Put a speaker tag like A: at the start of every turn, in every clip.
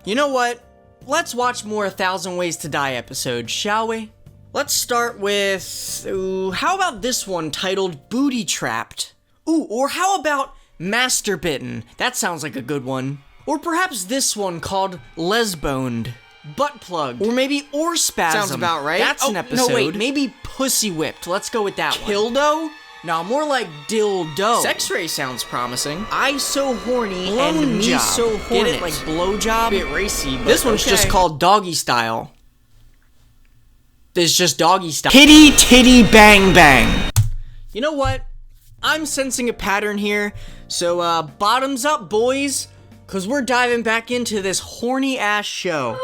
A: You know what? Let's watch more 1,000 Ways to Die episodes, shall we? Let's start with, how about this one titled Booty Trapped? Or how about Master Bitten? That sounds like a good one. Or perhaps this one called Lesboned. Butt Plugged. Or maybe Orspasm.
B: Sounds about right.
A: That's an episode.
B: No, wait,
A: maybe Pussy Whipped. Let's go with that one.
B: Kildo?
A: No, more like dildo.
B: Sex-ray sounds promising.
A: I so horny
B: Blown
A: and me
B: job.
A: so horny. Get it? Like blowjob?
B: Bit racy, but
A: this one's
B: okay.
A: just called Doggy Style. This is just Doggy Style. Titty Titty Bang Bang. You know what? I'm sensing a pattern here. So, bottoms up, boys. Cause we're diving back into this horny ass show.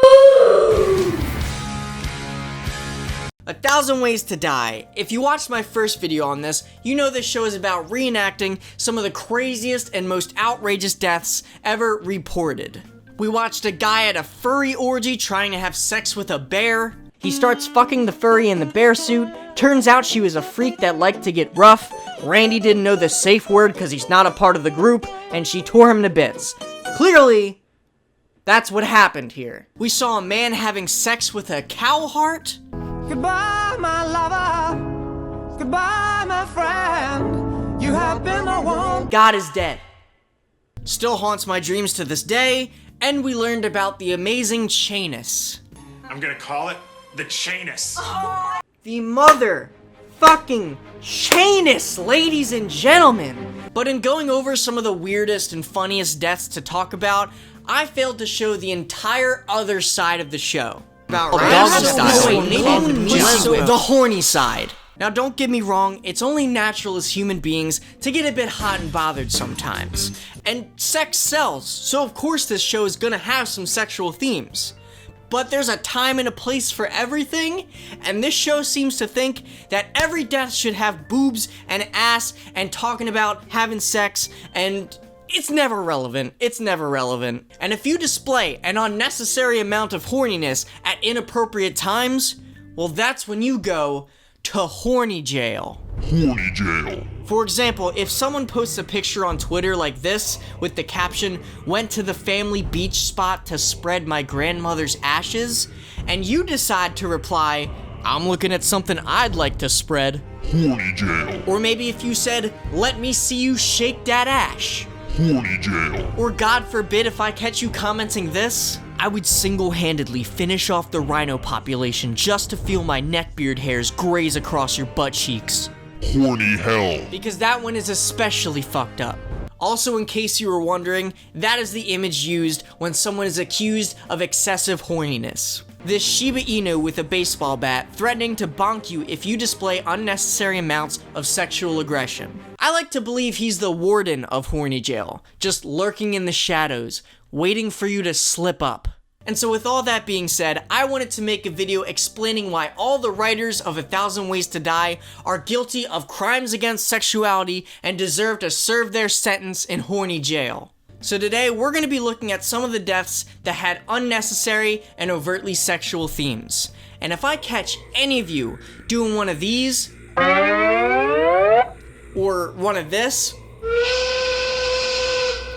A: 1,000 Ways to Die. If you watched my first video on this, you know this show is about reenacting some of the craziest and most outrageous deaths ever reported. We watched a guy at a furry orgy trying to have sex with a bear. He starts fucking the furry in the bear suit. Turns out she was a freak that liked to get rough. Randy didn't know the safe word because he's not a part of the group, and she tore him to bits. Clearly, that's what happened here. We saw a man having sex with a cow heart.
C: Goodbye, my lover. Goodbye, my friend. You have been the one.
A: God is dead. Still haunts my dreams to this day. And we learned about the amazing Chainus.
D: I'm gonna call it the Chainus.
A: The motherfucking Chainus, ladies and gentlemen. But in going over some of the weirdest and funniest deaths to talk about, I failed to show the entire other side of the show.
B: About
A: Oh,
B: right.
A: doggy
B: Wait,
A: style. The horny side. Now don't get me wrong, it's only natural as human beings to get a bit hot and bothered sometimes. And sex sells, so of course this show is gonna have some sexual themes. But there's a time and a place for everything, and this show seems to think that every death should have boobs and ass and talking about having sex, and it's never relevant. It's never relevant. And if you display an unnecessary amount of horniness at inappropriate times, well, that's when you go to Horny Jail.
E: Horny Jail.
A: For example, if someone posts a picture on Twitter like this with the caption, "Went to the family beach spot to spread my grandmother's ashes," and you decide to reply, "I'm looking at something I'd like to spread."
E: Horny Jail.
A: Or maybe if you said, "Let me see you shake that ash."
E: Horny Jail.
A: Or God forbid if I catch you commenting this, I would single-handedly finish off the rhino population just to feel my neckbeard hairs graze across your butt cheeks.
E: Horny Hell.
A: Because that one is especially fucked up. Also, in case you were wondering, that is the image used when someone is accused of excessive horniness. This Shiba Inu with a baseball bat threatening to bonk you if you display unnecessary amounts of sexual aggression. I like to believe he's the warden of Horny Jail, just lurking in the shadows, waiting for you to slip up. And so with all that being said, I wanted to make a video explaining why all the writers of 1,000 Ways to Die are guilty of crimes against sexuality and deserve to serve their sentence in Horny Jail. So today, we're going to be looking at some of the deaths that had unnecessary and overtly sexual themes. And if I catch any of you doing one of these, or one of this,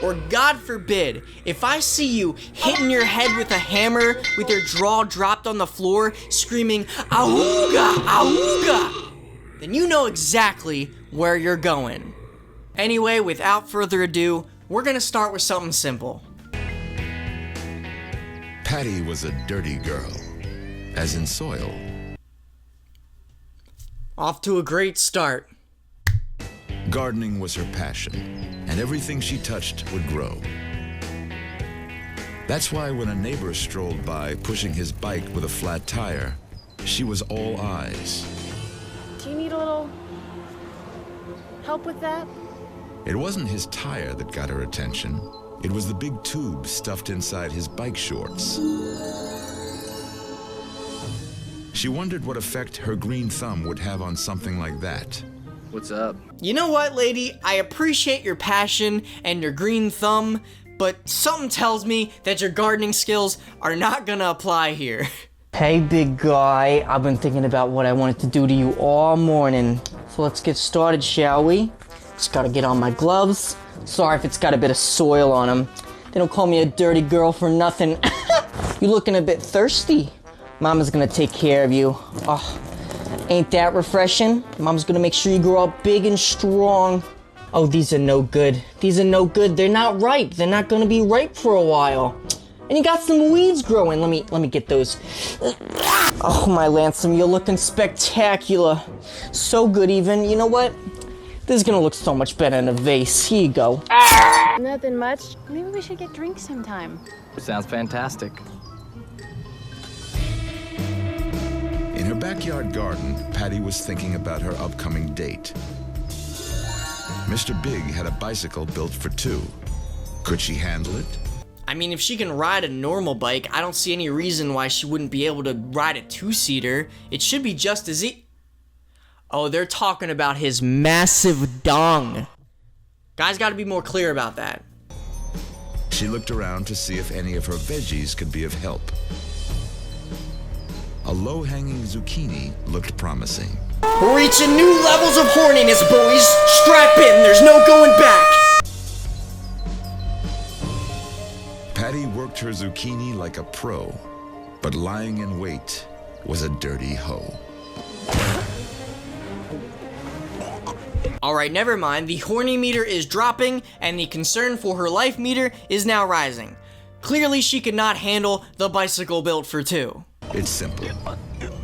A: or God forbid, if I see you hitting your head with a hammer with your jaw dropped on the floor, screaming, "Auga, auga," then you know exactly where you're going. Anyway, without further ado, we're gonna start with something simple.
E: Patty was a dirty girl, as in soil.
A: Off to a great start.
E: Gardening was her passion, and everything she touched would grow. That's why when a neighbor strolled by pushing his bike with a flat tire, she was all eyes.
F: Do you need a little help with that?
E: It wasn't his tire that got her attention. It was the big tube stuffed inside his bike shorts. She wondered what effect her green thumb would have on something like that.
B: What's up?
A: You know what, lady? I appreciate your passion and your green thumb, but something tells me that your gardening skills are not gonna apply here. Hey, big guy. I've been thinking about what I wanted to do to you all morning. So let's get started, shall we? Just gotta get on my gloves. Sorry if it's got a bit of soil on them. They don't call me a dirty girl for nothing. You looking a bit thirsty? Mama's gonna take care of you. Oh, ain't that refreshing? Mom's gonna make sure you grow up big and strong. Oh, these are no good. These are no good. They're not ripe. They're not gonna be ripe for a while. And you got some weeds growing. Let me get those. Oh, my Lansome, you're looking spectacular. So good even. You know what? This is gonna look so much better in a vase. Here you go.
F: Nothing much. Maybe we should get drinks sometime.
B: Sounds fantastic.
E: In her backyard garden, Patty was thinking about her upcoming date. Mr. Big had a bicycle built for two. Could she handle it?
A: I mean, if she can ride a normal bike, I don't see any reason why she wouldn't be able to ride a two-seater. It should be just as Oh, they're talking about his massive dong. Guys gotta be more clear about that.
E: She looked around to see if any of her veggies could be of help. A low-hanging zucchini looked promising.
A: We're reaching new levels of horniness, boys. Strap in, there's no going back.
E: Patty worked her zucchini like a pro, but lying in wait was a dirty hoe.
A: Alright, never mind. The horny meter is dropping, and the concern for her life meter is now rising. Clearly, she could not handle the bicycle built for two.
E: It's simple.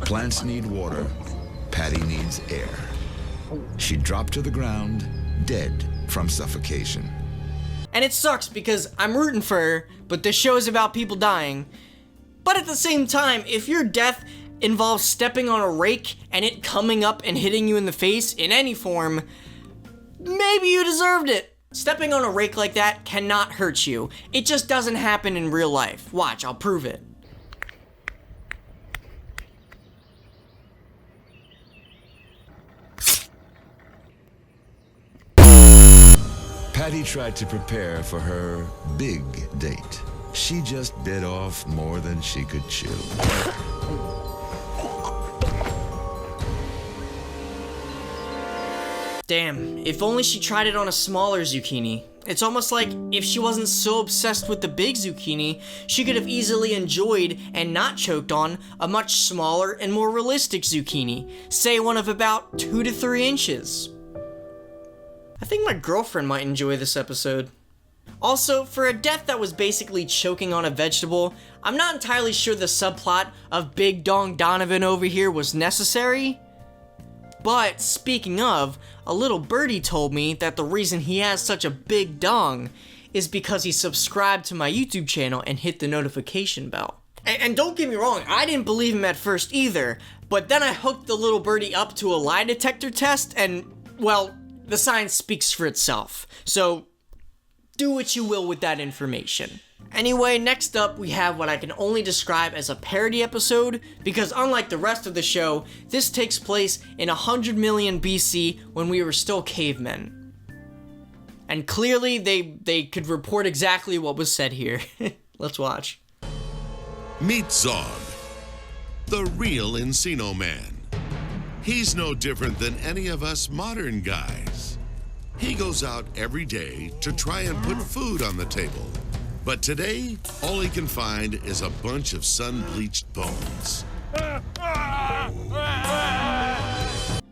E: Plants need water. Patty needs air. She dropped to the ground, dead from suffocation.
A: And it sucks because I'm rooting for her, but this show is about people dying. But at the same time, if your death involves stepping on a rake and it coming up and hitting you in the face in any form, maybe you deserved it. Stepping on a rake like that cannot hurt you. It just doesn't happen in real life. Watch, I'll prove it.
E: Patty tried to prepare for her big date. She just bit off more than she could chew.
A: Damn, if only she tried it on a smaller zucchini. It's almost like if she wasn't so obsessed with the big zucchini, she could have easily enjoyed and not choked on a much smaller and more realistic zucchini, say one of about 2 to 3 inches. I think my girlfriend might enjoy this episode. Also, for a death that was basically choking on a vegetable, I'm not entirely sure the subplot of Big Dong Donovan over here was necessary. But speaking of, a little birdie told me that the reason he has such a big dong is because he subscribed to my YouTube channel and hit the notification bell. And don't get me wrong, I didn't believe him at first either, but then I hooked the little birdie up to a lie detector test and, well, the science speaks for itself. So, do what you will with that information. Anyway, next up we have what I can only describe as a parody episode, because unlike the rest of the show, this takes place in 100 million BC when we were still cavemen. And clearly they could report exactly what was said here. Let's watch.
G: Meet Zog, the real Encino Man. He's no different than any of us modern guys. He goes out every day to try and put food on the table. But today, all he can find is a bunch of sun-bleached bones.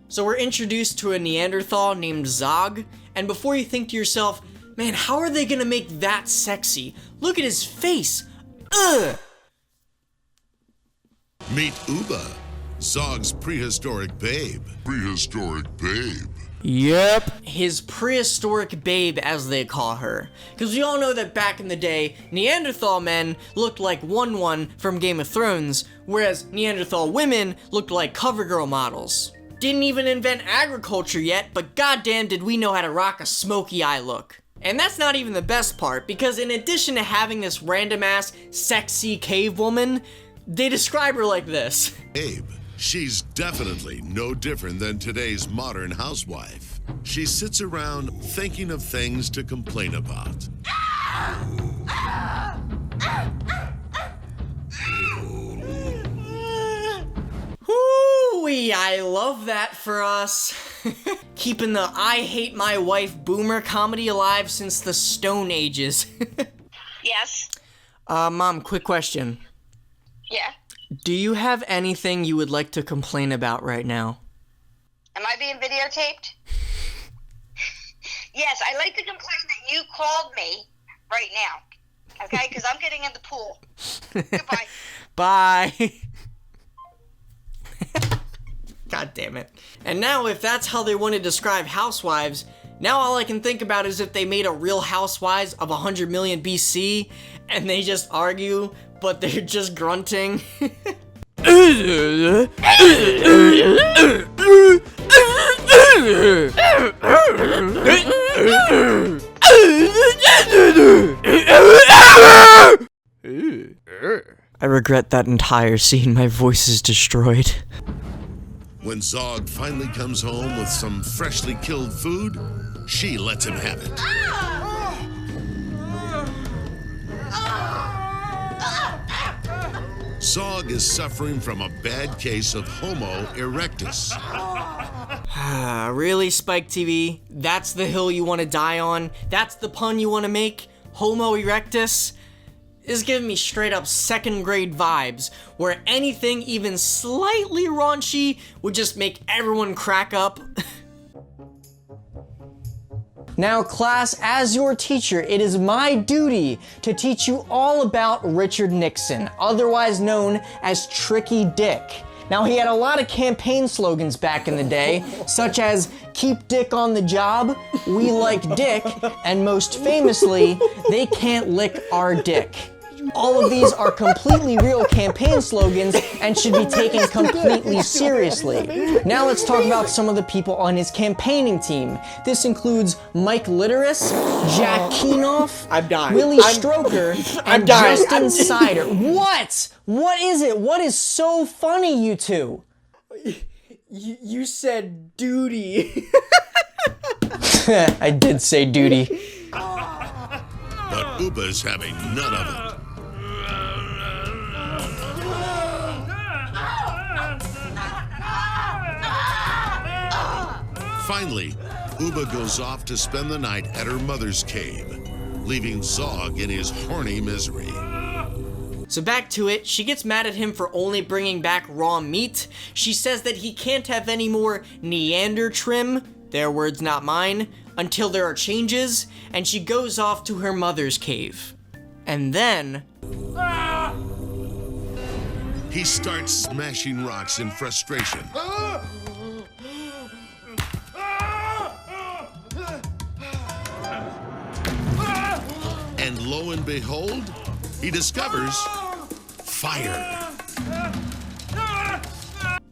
A: So we're introduced to a Neanderthal named Zog, and before you think to yourself, man, how are they gonna make that sexy? Look at his face! Ugh!
G: Meet Uba, Zog's prehistoric babe.
A: Yep. His prehistoric babe, as they call her. Because we all know that back in the day, Neanderthal men looked like 1-1 from Game of Thrones, whereas Neanderthal women looked like CoverGirl models. Didn't even invent agriculture yet, but goddamn did we know how to rock a smoky eye look. And that's not even the best part, because in addition to having this random-ass, sexy cave woman, they describe her like this.
G: Babe. She's definitely no different than today's modern housewife. She sits around thinking of things to complain about.
A: Whoo-wee, I love that for us. Keeping the I hate my wife boomer comedy alive since the Stone Ages.
H: Yes?
A: Mom, quick question. Do you have anything you would like to complain about right now?
H: Am I being videotaped? Yes, I'd like to complain that you called me right now. Okay? Because I'm getting in the pool. Goodbye.
A: Bye. God damn it. And now, if that's how they want to describe housewives, now all I can think about is if they made a Real Housewives of 100 million BC and they just argue, but they're just grunting. I regret that entire scene. My voice is destroyed.
G: When Zog finally comes home with some freshly killed food, she lets him have it. Zog is suffering from a bad case of Homo erectus.
A: Really, Spike TV? That's the hill you want to die on? That's the pun you want to make? Homo erectus? Is giving me straight up second grade vibes, where anything even slightly raunchy would just make everyone crack up. Now, class, as your teacher, it is my duty to teach you all about Richard Nixon, otherwise known as Tricky Dick. Now, he had a lot of campaign slogans back in the day, such as "Keep Dick on the Job," "We Like Dick," and most famously, "They Can't Lick Our Dick." All of these are completely real campaign slogans and should be taken completely seriously. Now let's talk about some of the people on his campaigning team. This includes Mike Litteris, Jack Kenoff,
B: I'm dying.
A: Willie Stroker, and
B: dying.
A: Justin Sider. What? What is it? What is so funny, you two?
B: You said duty.
A: I did say duty.
G: But Uba's having none of it. Finally, Uba goes off to spend the night at her mother's cave, leaving Zog in his horny misery.
A: So back to it, she gets mad at him for only bringing back raw meat. She says that he can't have any more Neander trim, their words not mine, until there are changes, and she goes off to her mother's cave. And then...
G: He starts smashing rocks in frustration. And lo and behold, he discovers fire.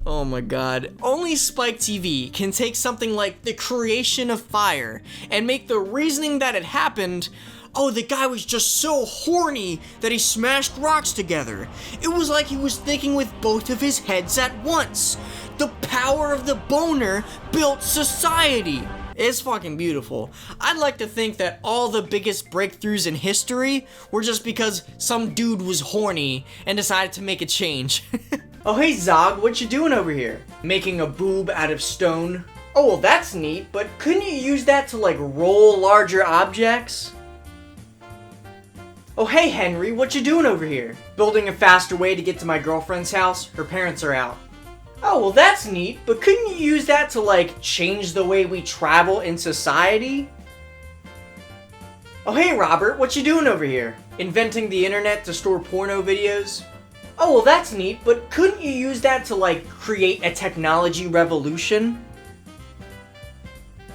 A: Oh my god. Only Spike TV can take something like the creation of fire and make the reasoning that it happened, oh, the guy was just so horny that he smashed rocks together. It was like he was thinking with both of his heads at once. The power of the boner built society. It's fucking beautiful. I'd like to think that all the biggest breakthroughs in history were just because some dude was horny and decided to make a change. Oh, hey Zog, what you doing over here? Making a boob out of stone? Oh, well that's neat, but couldn't you use that to like roll larger objects? Oh, hey Henry, what you doing over here? Building a faster way to get to my girlfriend's house. Her parents are out. Oh, well that's neat, but couldn't you use that to like change the way we travel in society? Oh, hey Robert, what you doing over here? Inventing the internet to store porno videos? Oh, well that's neat, but couldn't you use that to like create a technology revolution?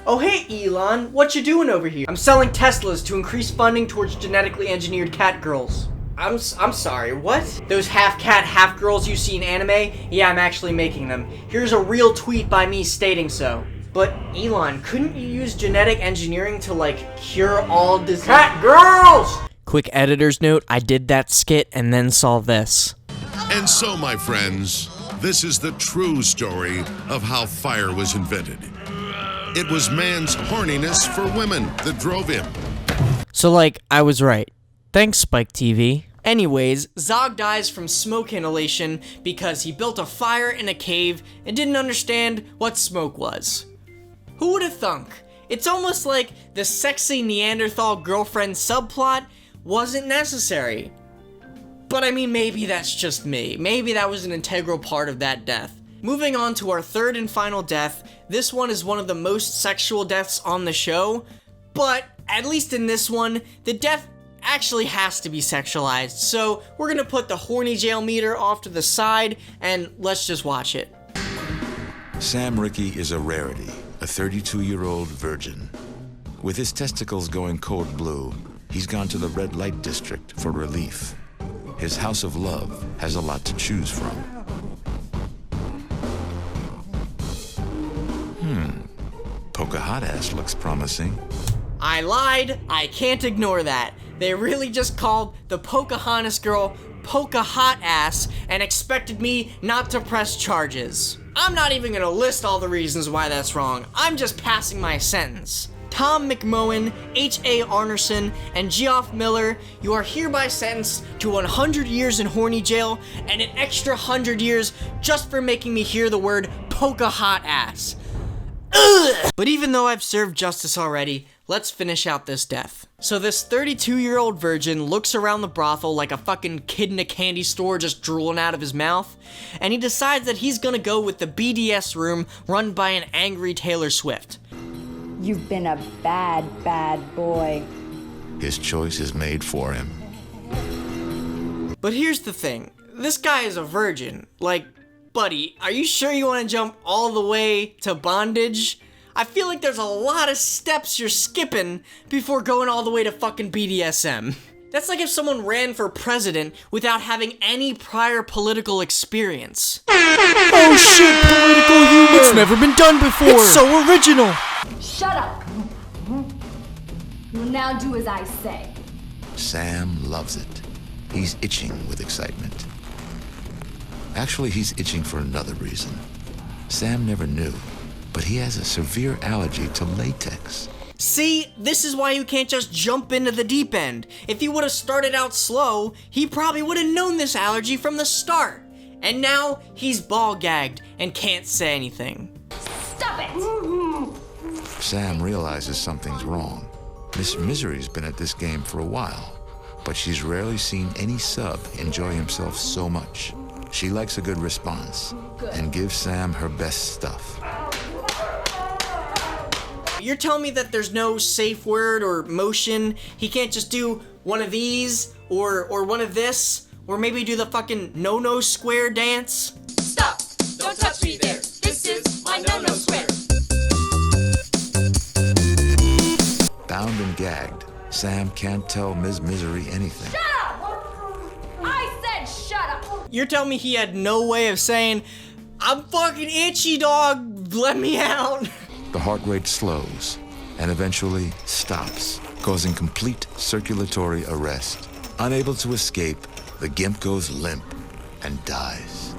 A: Oh hey Elon, what you doing over here? I'm selling Teslas to increase funding towards genetically engineered cat girls. I'm sorry, what? Those half cat, half girls you see in anime? Yeah, I'm actually making them. Here's a real tweet by me stating so. But Elon, couldn't you use genetic engineering to like cure all disease? Cat girls! Quick editor's note, I did that skit and then saw this.
G: And so, my friends, this is the true story of how fire was invented. It was man's horniness for women that drove him.
A: So like, I was right. Thanks, Spike TV. Anyways, Zog dies from smoke inhalation because he built a fire in a cave and didn't understand what smoke was. Who would have thunk? It's almost like the sexy Neanderthal girlfriend subplot wasn't necessary. But I mean, maybe that's just me. Maybe that was an integral part of that death. Moving on to our third and final death, this one is one of the most sexual deaths on the show, but at least in this one, the death actually has to be sexualized, so we're gonna put the Horny Jail meter off to the side, and let's just watch it.
E: Sam Ricci is a rarity, a 32-year-old virgin. With his testicles going cold blue, he's gone to the red light district for relief. His house of love has a lot to choose from. Pocahontas looks promising.
A: I lied, I can't ignore that. They really just called the Pocahontas girl Poca-Hot-Ass and expected me not to press charges. I'm not even gonna list all the reasons why that's wrong, I'm just passing my sentence. Tom McMohan, H.A. Arnerson, and Geoff Miller, you are hereby sentenced to 100 years in Horny Jail and an extra 100 years just for making me hear the word Poca-Hot-Ass. Ugh! But even though I've served justice already, let's finish out this death. So this 32-year-old virgin looks around the brothel like a fucking kid in a candy store just drooling out of his mouth, and he decides that he's gonna go with the BDS room run by an angry Taylor Swift.
I: You've been a bad, bad boy.
E: His choice is made for him.
A: But here's the thing, this guy is a virgin. Like, buddy, are you sure you want to jump all the way to bondage? I feel like there's a lot of steps you're skipping before going all the way to fucking BDSM. That's like if someone ran for president without having any prior political experience. Oh shit, political humor! It's never been done before! It's so original!
I: Shut up! You'll now do as I say.
E: Sam loves it. He's itching with excitement. Actually, he's itching for another reason. Sam never knew, but he has a severe allergy to latex.
A: See, this is why you can't just jump into the deep end. If he would have started out slow, he probably would have known this allergy from the start. And now, he's ball gagged and can't say anything.
I: Stop it!
E: Sam realizes something's wrong. Miss Misery's been at this game for a while, but she's rarely seen any sub enjoy himself so much. She likes a good response and gives Sam her best stuff.
A: You're telling me that there's no safe word or motion? He can't just do one of these or one of this? Or maybe do the fucking no-no square dance?
J: Stop! Don't touch me there! This is my no-no square!
E: Bound and gagged, Sam can't tell Ms. Misery anything.
I: Shut up! I said shut up!
A: You're telling me he had no way of saying, I'm fucking itchy, dog, let me out?
E: The heart rate slows and eventually stops, causing complete circulatory arrest. Unable to escape, the gimp goes limp and dies.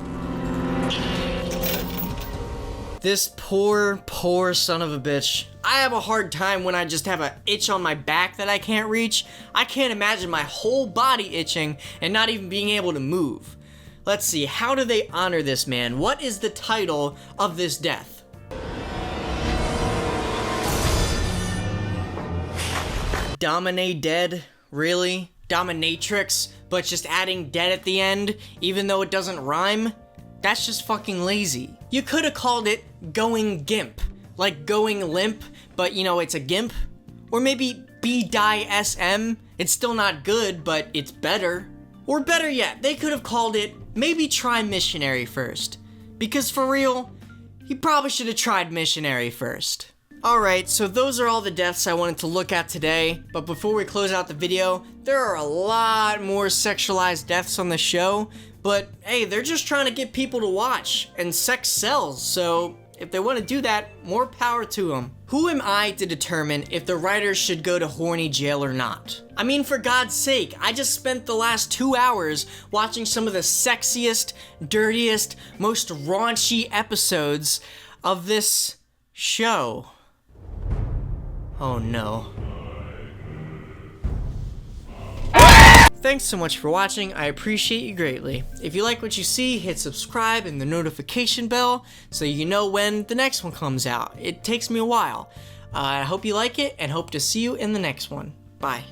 A: This poor, poor son of a bitch. I have a hard time when I just have an itch on my back that I can't reach. I can't imagine my whole body itching and not even being able to move. Let's see, how do they honor this man? What is the title of this death? Dominate dead? Really? Dominatrix, but just adding dead at the end, even though it doesn't rhyme? That's just fucking lazy. You could have called it Going Gimp. Like going limp, but you know, it's a gimp. Or maybe B-Die-SM. It's still not good, but it's better. Or better yet, they could have called it maybe Try Missionary first. Because for real, he probably should have tried Missionary first. Alright, so those are all the deaths I wanted to look at today, but before we close out the video, there are a lot more sexualized deaths on the show, but hey, they're just trying to get people to watch, and sex sells, so if they want to do that, more power to them. Who am I to determine if the writers should go to Horny Jail or not? I mean, for God's sake, I just spent the last 2 hours watching some of the sexiest, dirtiest, most raunchy episodes of this show. Oh no. Thanks so much for watching, I appreciate you greatly. If you like what you see, hit subscribe and the notification bell so you know when the next one comes out. It takes me a while. I hope you like it and hope to see you in the next one. Bye.